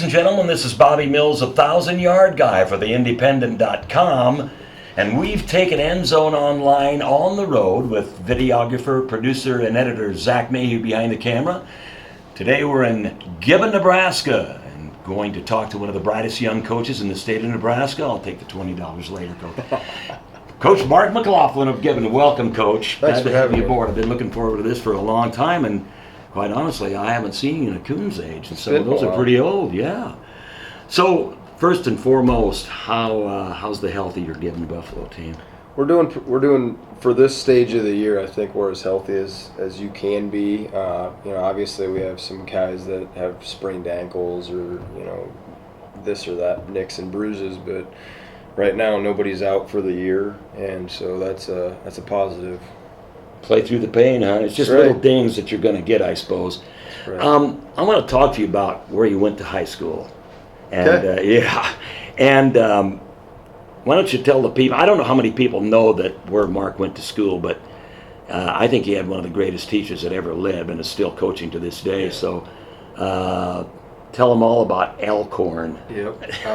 and gentlemen, this is Bobby Mills, a 1,000-yard guy for the Independent.com, and we've taken End Zone Online on the road with videographer, producer, and editor Zach Mayhew behind the camera. Today we're in Gibbon, Nebraska, and going to talk to one of the brightest young coaches in the state of Nebraska. I'll take the $20 later, Coach. Coach Mark McLaughlin of Gibbon. Welcome, Coach. Thanks for having me aboard. I've been looking forward to this for a long time, and quite honestly, I haven't seen you in a coon's age, and some of those are pretty old, yeah. So, first and foremost, how's the health of your Gibbon Buffalo team? We're doing for this stage of the year. I think we're as healthy as you can be. Obviously we have some guys that have sprained ankles or this or that, nicks and bruises, but right now nobody's out for the year, and so that's a positive. Play through the pain, huh? It's just little dings that you're going to get, I suppose. Right. I want to talk to you about where you went to high school. And why don't you tell the people, I don't know how many people know where Mark went to school, but I think he had one of the greatest teachers that ever lived and is still coaching to this day. So tell them all about Elkhorn. Yep.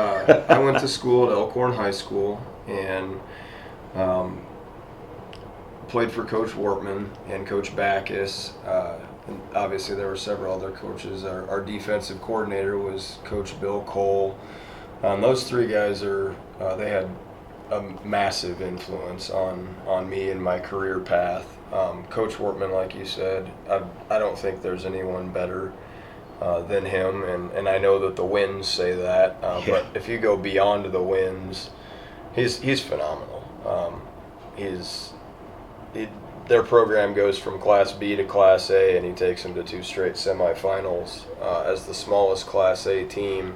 I went to school at Elkhorn High School and played for Coach Wortman and Coach Backus. And obviously there were several other coaches. Our defensive coordinator was Coach Bill Cole. Those three guys they had a massive influence on me and my career path. Coach Wortman, like you said, I don't think there's anyone better than him, and I know that the wins say that, but if you go beyond the wins, he's phenomenal. Their program goes from Class B to Class A, and he takes them to 2 straight semifinals as the smallest Class A team,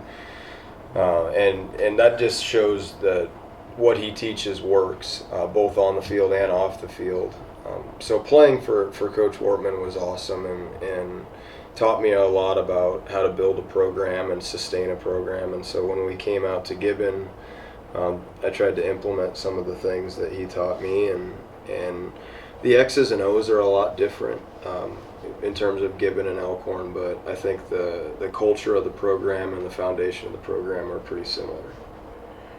and that just shows that what he teaches works, both on the field and off the field. So playing for Coach Wortman was awesome, and taught me a lot about how to build a program and sustain a program. And so when we came out to Gibbon, I tried to implement some of the things that he taught me, and the X's and O's are a lot different in terms of Gibbon and Elkhorn, but I think the culture of the program and the foundation of the program are pretty similar.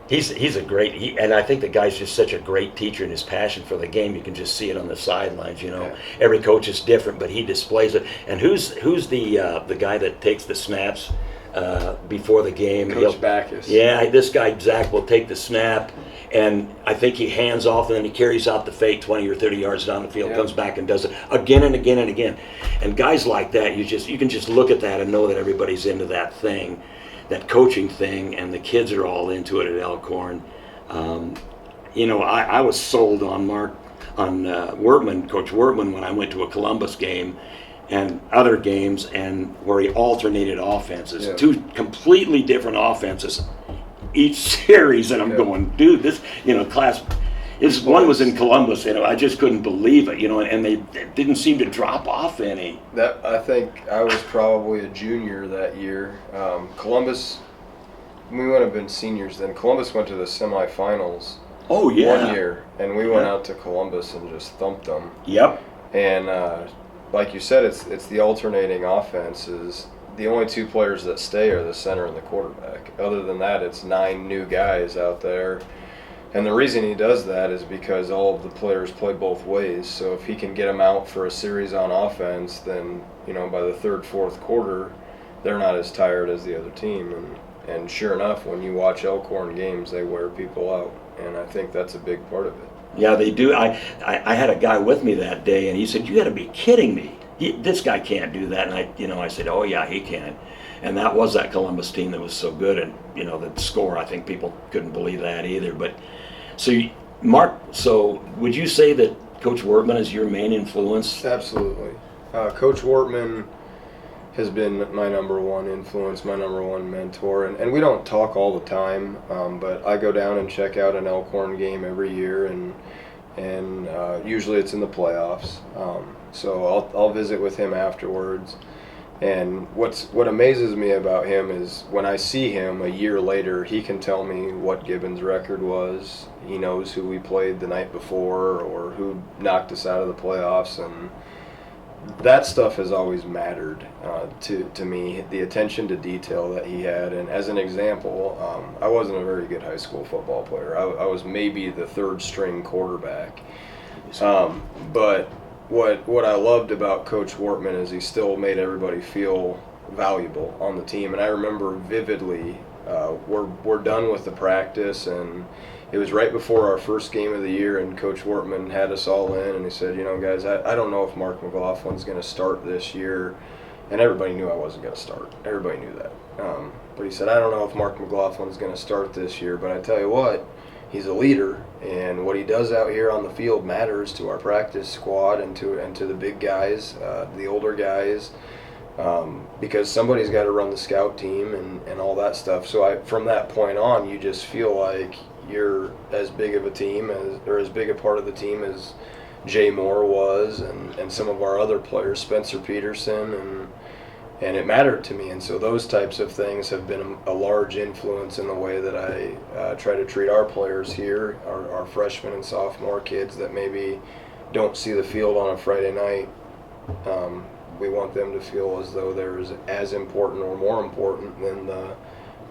He's a great, and I think the guy's just such a great teacher, and his passion for the game, you can just see it on the sidelines. Yeah. Every coach is different, but he displays it. And who's the guy that takes the snaps before the game? Coach Backus. Yeah, this guy Zach will take the snap, and I think he hands off, and then he carries out the fake 20 or 30 yards down the field, comes back and does it again and again and again. And guys like that, you can just look at that and know that everybody's into that thing, that coaching thing, and the kids are all into it at Elkhorn. I was sold on Wortman, Coach Wortman, when I went to a Columbus game and other games, and where he alternated offenses, 2 completely different offenses each series, and I'm going, dude, this class. One was in Columbus, I just couldn't believe it, and they didn't seem to drop off any. I think I was probably a junior that year. Columbus, we would have been seniors then. Columbus went to the semifinals. Oh yeah. 1 year, and we went out to Columbus and just thumped them. Yep. And like you said, it's the alternating offenses. The only 2 players that stay are the center and the quarterback. Other than that, it's 9 new guys out there. And the reason he does that is because all of the players play both ways. So if he can get them out for a series on offense, then by the 3rd, 4th quarter, they're not as tired as the other team. And sure enough, when you watch Elkhorn games, they wear people out, and I think that's a big part of it. Yeah, they do. I had a guy with me that day, and he said, "You got to be kidding me! This guy can't do that." And I said, "Oh yeah, he can." And that was that Columbus team that was so good, and the score. I think people couldn't believe that either. But Mark, would you say that Coach Wortman is your main influence? Absolutely. Coach Wortman has been my number one influence, my number one mentor, and we don't talk all the time, but I go down and check out an Elkhorn game every year, and usually it's in the playoffs. So I'll visit with him afterwards. And what amazes me about him is when I see him a year later, he can tell me what Gibbon's record was. He knows who we played the night before or who knocked us out of the playoffs, and that stuff has always mattered to me, the attention to detail that he had. And as an example, I wasn't a very good high school football player. I was maybe the third string quarterback. But what I loved about Coach Wortman is he still made everybody feel valuable on the team. And I remember vividly, we're done with the practice, and it was right before our first game of the year, and Coach Wortman had us all in, and he said, guys, I don't know if Mark McLaughlin's going to start this year. And everybody knew I wasn't going to start. Everybody knew that. But he said, I don't know if Mark McLaughlin's going to start this year, but I tell you what, he's a leader, and what he does out here on the field matters to our practice squad and to the big guys, the older guys, because somebody's got to run the scout team and all that stuff. So from that point on, you just feel like you're as big of a team or as big a part of the team as Jay Moore was, and some of our other players, Spencer Peterson, and it mattered to me. And so those types of things have been a large influence in the way that I try to treat our players here, our freshmen and sophomore kids that maybe don't see the field on a Friday night. We want them to feel as though they're as important or more important than the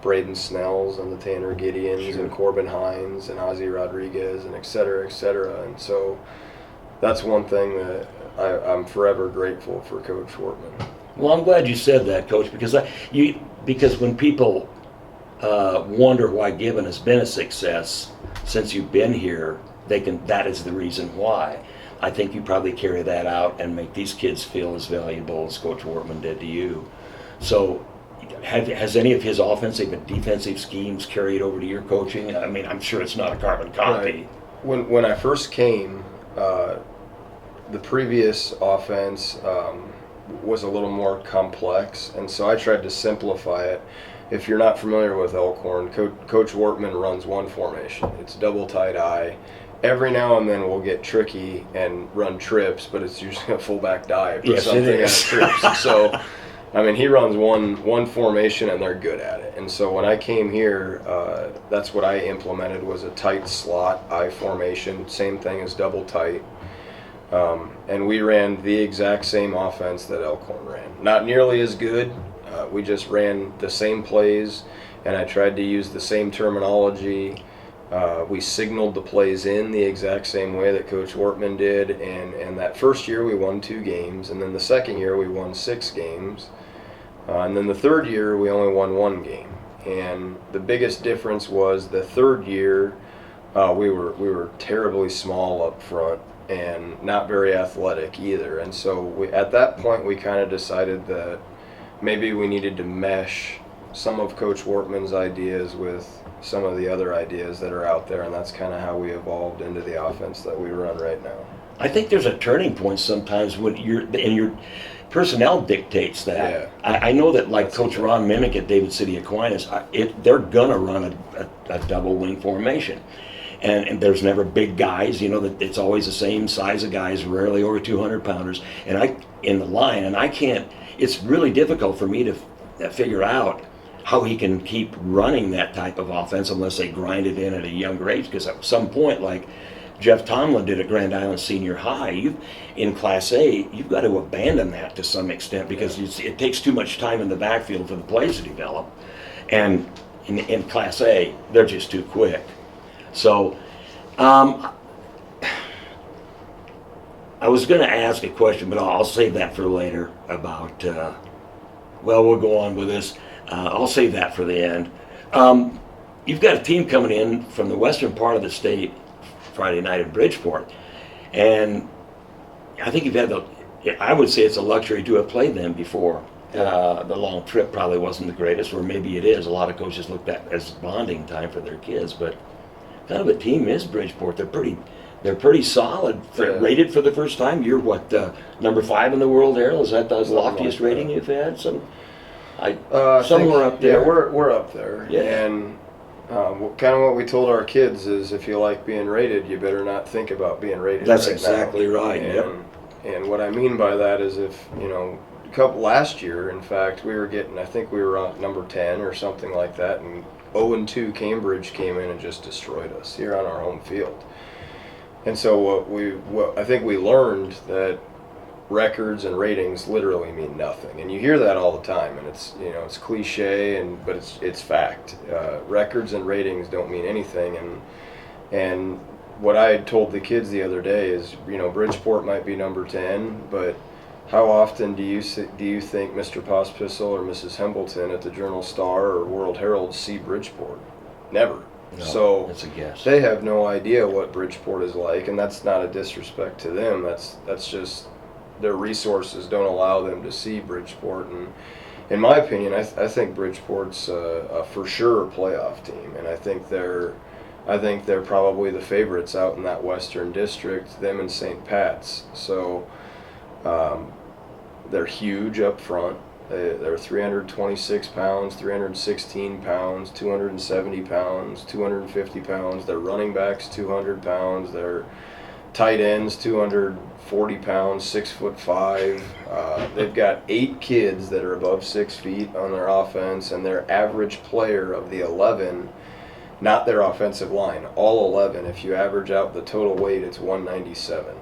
Braden Snells and the Tanner Gideons Sure. and Corbin Hines and Ozzie Rodriguez and et cetera, et cetera. And so that's one thing that I'm forever grateful for Coach Wortman. Well, I'm glad you said that, Coach, because because when people wonder why Gibbon has been a success since you've been here, that is the reason why. I think you probably carry that out and make these kids feel as valuable as Coach Wortman did to you. So, has any of his offensive and defensive schemes carried over to your coaching? I mean, I'm sure it's not a carbon copy. Right. When I first came, the previous offense was a little more complex, and so I tried to simplify it. If you're not familiar with Elkhorn, Coach Wortman runs one formation. It's double tight eye. Every now and then we'll get tricky and run trips, but it's usually a fullback dive or Yes, something it out is. of trips. So, I mean, he runs one formation, and they're good at it. And so when I came here, that's what I implemented was a tight slot I formation, same thing as double tight. And we ran the exact same offense that Elkhorn ran. Not nearly as good. We just ran the same plays, and I tried to use the same terminology. We signaled the plays in the exact same way that Coach Wortman did, and that first year we won 2 games, and then the second year we won 6 games, and then the third year we only won 1 game. And the biggest difference was the third year we were terribly small up front and not very athletic either. And so at that point we kind of decided that maybe we needed to mesh some of Coach Wortman's ideas with some of the other ideas that are out there, and that's kind of how we evolved into the offense that we run right now. I think there's a turning point sometimes when your personnel dictates that. Yeah. I know that, like That's Coach exactly. Ron Mimick at David City Aquinas, they're gonna run a double wing formation, and there's never big guys. That it's always the same size of guys, rarely over 200 pounders. And in the line, and I can't. It's really difficult for me to figure out how he can keep running that type of offense unless they grind it in at a younger age. Because at some point, like Jeff Tomlin did at Grand Island Senior High, in Class A, you've got to abandon that to some extent because it takes too much time in the backfield for the plays to develop. And in Class A, they're just too quick. So I was going to ask a question, but I'll save that for later about, we'll go on with this. I'll save that for the end. You've got a team coming in from the western part of the state Friday night in Bridgeport, and I think you've had I would say it's a luxury to have played them before. The long trip probably wasn't the greatest, or maybe it is. A lot of coaches look at as bonding time for their kids, but kind of a team is Bridgeport. They're pretty solid. Rated for the first time. You're what, number 5 in the world, Errol? Is that the loftiest rating you've had? Somewhere up there. Yeah, we're up there. Yeah. And kind of what we told our kids is, if you like being rated, you better not think about being rated. That's right exactly now. right. And, Yep. and what I mean by that is, if last year, in fact, I think we were on number 10 or something like that, and 0-2 Cambridge came in and just destroyed us here on our home field. And so what I think we learned that records and ratings literally mean nothing, and you hear that all the time, and it's cliche, but it's fact. Records and ratings don't mean anything, and what I had told the kids the other day is, Bridgeport might be number 10, but how often do you think Mr. Pospisil or Mrs. Hambleton at the Journal-Star or World Herald see Bridgeport? Never. No, so that's a guess. They have no idea what Bridgeport is like, and that's not a disrespect to them. That's just their resources don't allow them to see Bridgeport. And in my opinion, I think Bridgeport's a for sure playoff team, and I think they're probably the favorites out in that Western District. Them and St. Pat's. So they're huge up front. They're 326 pounds, 316 pounds, 270 pounds, 250 pounds. Their running backs 200 pounds. Their tight ends 240 pounds, 6'5". They've got 8 kids that are above 6 feet on their offense, and their average player of the 11, not their offensive line, all 11. If you average out the total weight, it's 197.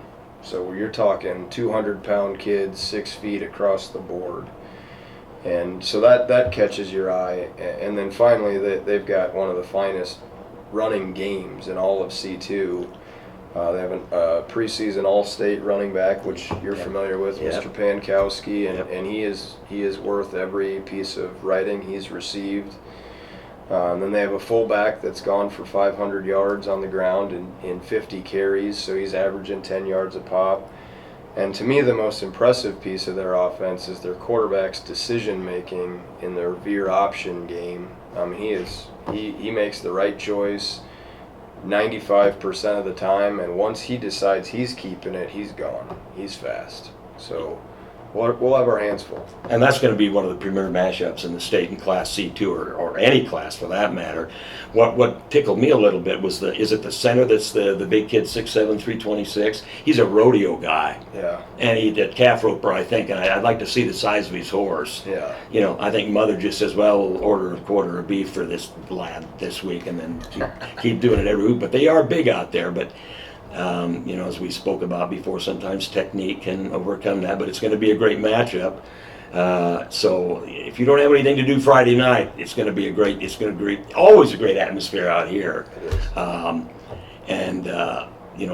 So you're talking 200-pound kids, 6 feet across the board. And so that catches your eye. And then finally, they've got one of the finest running games in all of C2. They have a preseason All-State running back, which you're familiar with, Mr. Pankowski, and he is worth every piece of writing he's received. And then they have a fullback that's gone for 500 yards on the ground in 50 carries, so he's averaging 10 yards a pop. And to me, the most impressive piece of their offense is their quarterback's decision-making in their veer option game. He makes the right choice 95% of the time, and once he decides he's keeping it, he's gone. He's fast. So we'll have our hands full. And that's going to be one of the premier matchups in the state in Class C2 or any class for that matter. What tickled me a little bit was is it the center that's the big kid, 6'7", 326? He's a rodeo guy. Yeah. And he did calf roper, I think, and I'd like to see the size of his horse. Yeah. I think Mother just says, well, we'll order a quarter of beef for this lad this week and then keep doing it every week. But they are big out there, but as we spoke about before, sometimes technique can overcome that, but it's going to be a great matchup. So if you don't have anything to do Friday night, it's going to be always a great atmosphere out here.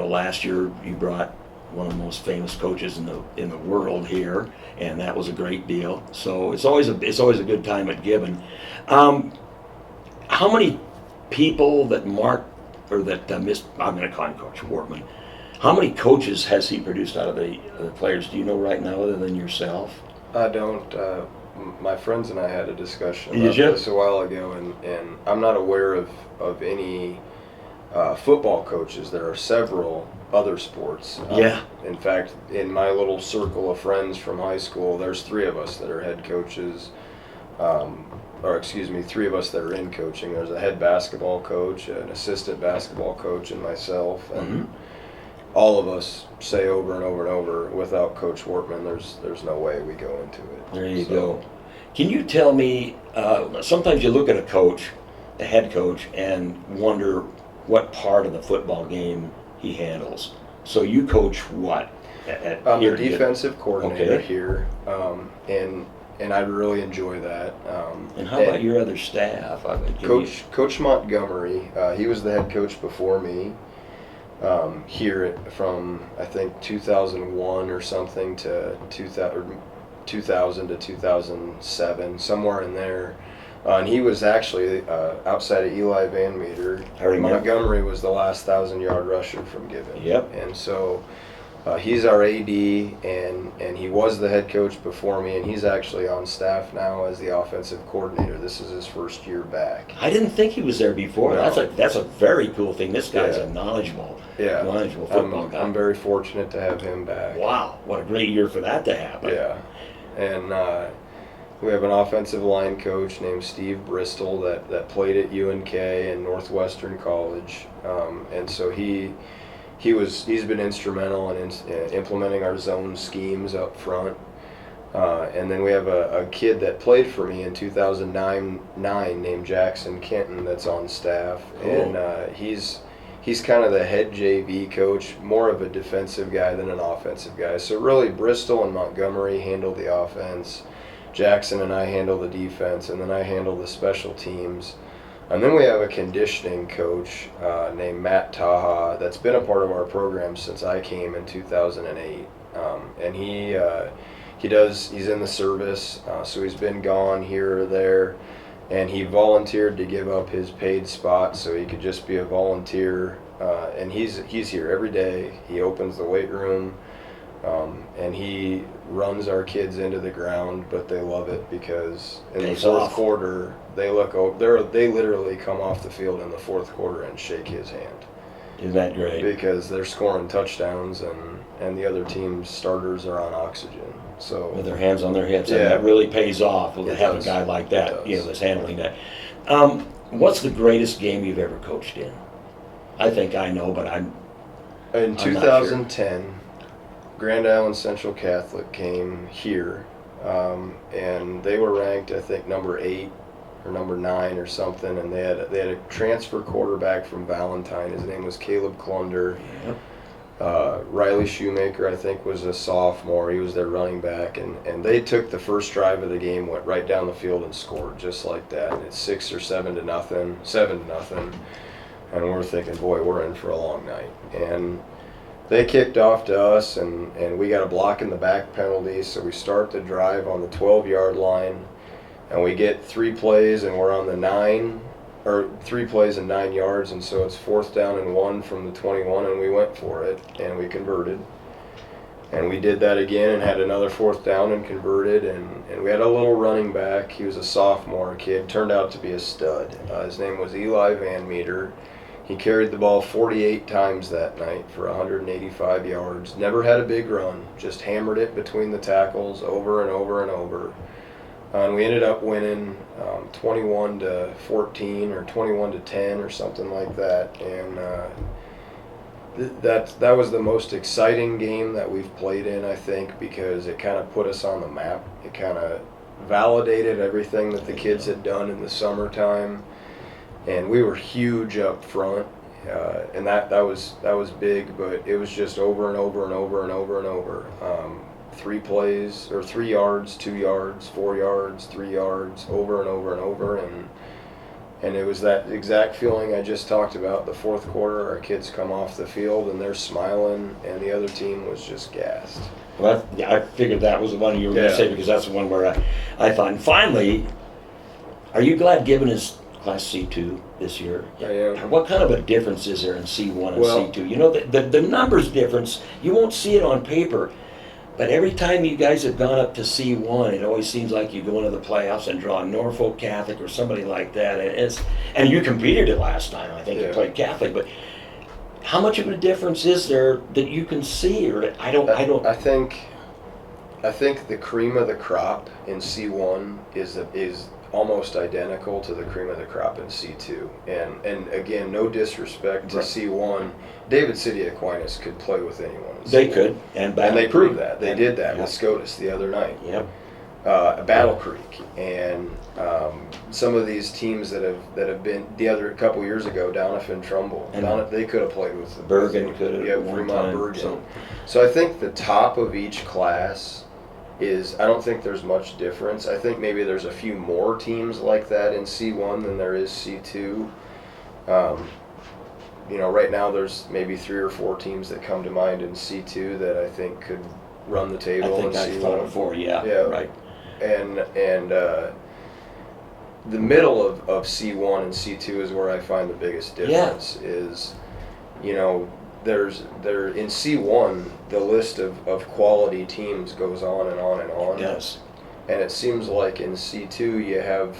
Last year you brought one of the most famous coaches in the world here, and that was a great deal. So it's always a good time at Gibbon. How many people that Mark or that missed? I'm going to call him Coach Wortman. How many coaches has he produced out of the players? Do you know right now, other than yourself? I don't. My friends and I had a discussion about this a while ago, and I'm not aware of any football coaches. There are several other sports. In fact, in my little circle of friends from high school, there's 3 of us that are head coaches. 3 of us that are in coaching. There's a head basketball coach, an assistant basketball coach, and myself. And all of us say over and over and over, without Coach Wortman, there's no way we go into it. There you go. Can you tell me, sometimes you look at the head coach, and wonder what part of the football game he handles. So you coach what? I'm the defensive coordinator here, and I really enjoy that. And how about your other staff? Coach Montgomery, he was the head coach before me. Here from I think 2001 or something to 2000 to 2007, somewhere in there. And he was actually outside of Eli Van Meter. Montgomery was the last 1,000-yard rusher from Gibbon. Yep. And so he's our AD, and he was the head coach before me, and he's actually on staff now as the offensive coordinator. This is his first year back. I didn't think he was there before. No. That's a very cool thing. This guy's a knowledgeable football guy. I'm very fortunate to have him back. Wow, what a great year for that to happen. Yeah, and we have an offensive line coach named Steve Bristol that played at UNK and Northwestern College, and so he's been instrumental in implementing our zone schemes up front. And then we have a kid that played for me in 2009 named Jackson Kenton that's on staff. Cool. And he's kind of the head JV coach, more of a defensive guy than an offensive guy. So really, Bristol and Montgomery handle the offense. Jackson and I handle the defense, and then I handle the special teams. And then we have a conditioning coach named Matt Taha that's been a part of our program since I came in 2008. And he's in the service, so he's been gone here or there. And he volunteered to give up his paid spot so he could just be a volunteer. And he's here every day. He opens the weight room, and he runs our kids into the ground, but they love it because in the fourth quarter they literally come off the field in the fourth quarter and shake his hand. Isn't that great? Because they're scoring touchdowns and the other team's starters are on oxygen. So with their hands on their hips, yeah, and that really pays off to have does. a guy like that, that's handling that. What's the greatest game you've ever coached in? I think I know, but in 2010, Grand Island Central Catholic came here, and they were ranked, I think, number 8 or number 9 or something, and they had a transfer quarterback from Valentine. His name was Caleb Clunder. Yep. Riley Shoemaker, I think, was a sophomore. He was their running back, and they took the first drive of the game, went right down the field and scored just like that. And it's 6 or 7 to nothing, and we're thinking, boy, we're in for a long night. And they kicked off to us, and we got a block in the back penalty, so we start the drive on the 12-yard line, and we get 3 plays, and we're on the 9, or 3 plays and 9 yards, and so it's 4th down and 1 from the 21, and we went for it, and we converted. And we did that again and had another 4th down and converted, and we had a little running back. He was a sophomore kid, turned out to be a stud. His name was Eli Van Meter. He carried the ball 48 times that night for 185 yards. Never had a big run, just hammered it between the tackles over and over and over. And we ended up winning 21-14 or 21-10 or something like that. And that was the most exciting game that we've played in, I think, because it kind of put us on the map. It kind of validated everything that the kids had done in the summertime. And we were huge up front, and that was big, but it was just over and over and over and over and over. 3 plays, or 3 yards, 2 yards, 4 yards, 3 yards, over and over and over, and it was that exact feeling I just talked about. The fourth quarter, our kids come off the field and they're smiling, and the other team was just gassed. Well, I figured that was the one you were going to say, because that's the one where I thought. And finally, are you glad Gibbon is Class C2 this year? I am. What kind of a difference is there in C1 and Well, C2? You know, the numbers difference, you won't see it on paper, but every time you guys have gone up to C1, it always seems like you go into the playoffs and draw Norfolk Catholic or somebody like that. And you competed it last time, I think. You played Catholic, but how much of a difference is there that you can see? Or I think the cream of the crop in C1 is almost identical to the cream of the crop in C2. And again, no disrespect to C1. David City Aquinas could play with anyone in C1. They could. And they proved that. They did that with SCOTUS the other night. Yep. Battle Creek. And some of these teams that have been a couple years ago, Doniphan, Trumbull, they could have played with Bergen could have. Yeah, Fremont, Bergen. So I think the top of each class I don't think there's much difference. I think maybe there's a few more teams like that in C1 than there is C2. Right now there's maybe 3 or 4 teams that come to mind in C2 that I think could run the table. I think in I've C1. thought of 4, yeah, right. And the middle of C1 and C2 is where I find the biggest difference. Is, in C1, the list of quality teams goes on and on and on. Yes. And it seems like in C2 you have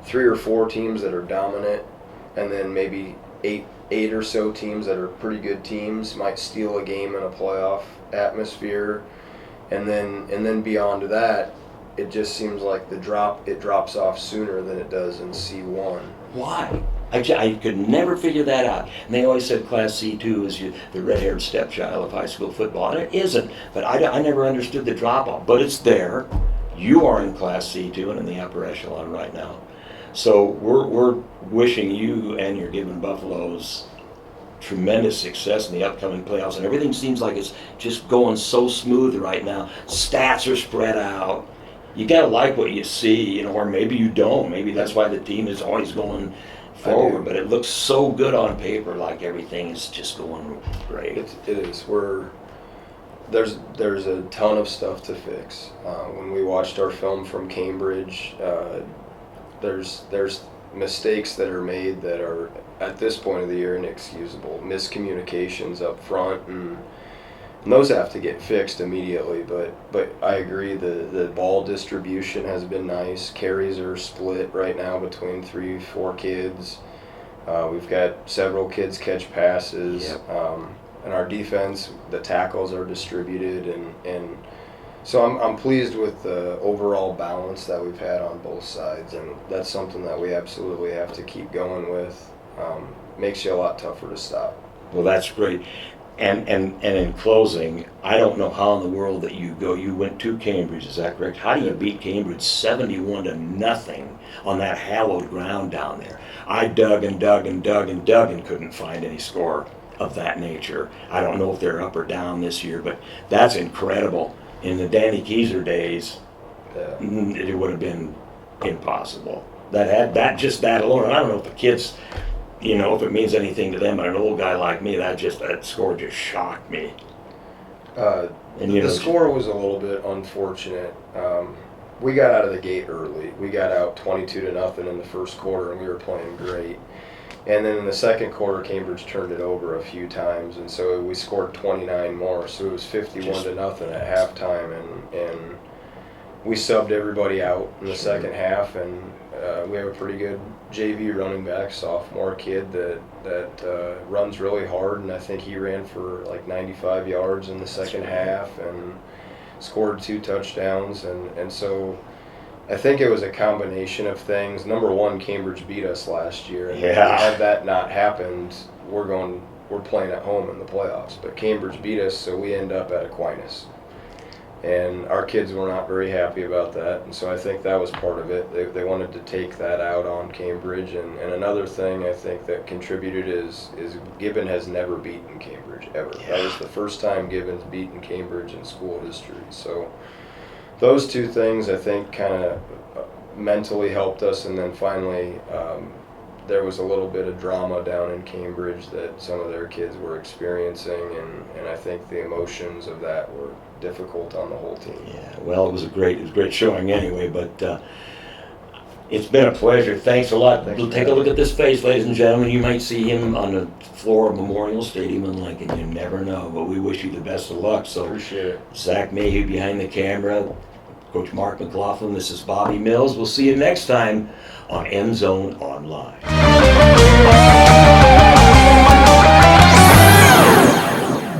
3 or 4 teams that are dominant, and then maybe eight or so teams that are pretty good teams might steal a game in a playoff atmosphere, and then beyond that, it just seems like it drops off sooner than it does in C1. Why? I could never figure that out. And they always said Class C2 is the red-haired stepchild of high school football, and it isn't. But I never understood the drop-off. But it's there. You are in Class C2 and in the upper echelon right now. So we're wishing you and your Gibbon Buffaloes tremendous success in the upcoming playoffs, and everything seems like it's just going so smooth right now. Stats are spread out. You gotta like what you see, or maybe you don't. Maybe that's why the team is always going forward. But it looks so good on paper, like everything is just going great. It is. There's a ton of stuff to fix. When we watched our film from Cambridge, there's mistakes that are made that are at this point of the year inexcusable. Miscommunications up front, and those have to get fixed immediately. But I agree, the ball distribution has been nice. Carries are split right now between 3-4 kids. We've got several kids catch passes. Yep. And our defense, the tackles are distributed, and so I'm pleased with the overall balance that we've had on both sides, and that's something that we absolutely have to keep going with. Makes you a lot tougher to stop. Well, that's great. And in closing, I don't know how in the world that you went to Cambridge, is that correct? How do you beat Cambridge 71-0 on that hallowed ground down there? I dug and dug and dug and dug and couldn't find any score of that nature. I don't know if they're up or down this year, but that's incredible. In the Danny Keyser days, it would have been impossible. That alone, and I don't know if the kids, if it means anything to them, but an old guy like me, that score just shocked me. The score was a little bit unfortunate. We got out of the gate early. We got out 22-0 in the first quarter, and we were playing great. And then in the second quarter, Cambridge turned it over a few times, and so we scored 29 more. So it was 51-0 at halftime, and we subbed everybody out in the second half, and we have a pretty good JV running back, sophomore kid that runs really hard, and I think he ran for like 95 yards in the second half and scored 2 touchdowns, and so I think it was a combination of things. Number one, Cambridge beat us last year, and had that not happened, we're playing at home in the playoffs. But Cambridge beat us, so we end up at Aquinas, and our kids were not very happy about that, and so I think that was part of it. They wanted to take that out on Cambridge, and another thing I think that contributed is Gibbon has never beaten Cambridge ever. Yeah. That was the first time Gibbon's beaten Cambridge in school history. So those two things I think kind of mentally helped us, and then finally there was a little bit of drama down in Cambridge that some of their kids were experiencing, and I think the emotions of that were difficult on the whole team. Yeah, well, it was a great showing anyway, but it's been a pleasure. Thanks a lot. Take a look at this face, ladies and gentlemen. You might see him on the floor of Memorial Stadium in Lincoln. You never know, but we wish you the best of luck. So, appreciate it. Zach Mayhew behind the camera, Coach Mark McLaughlin, this is Bobby Mills. We'll see you next time on End Zone Online.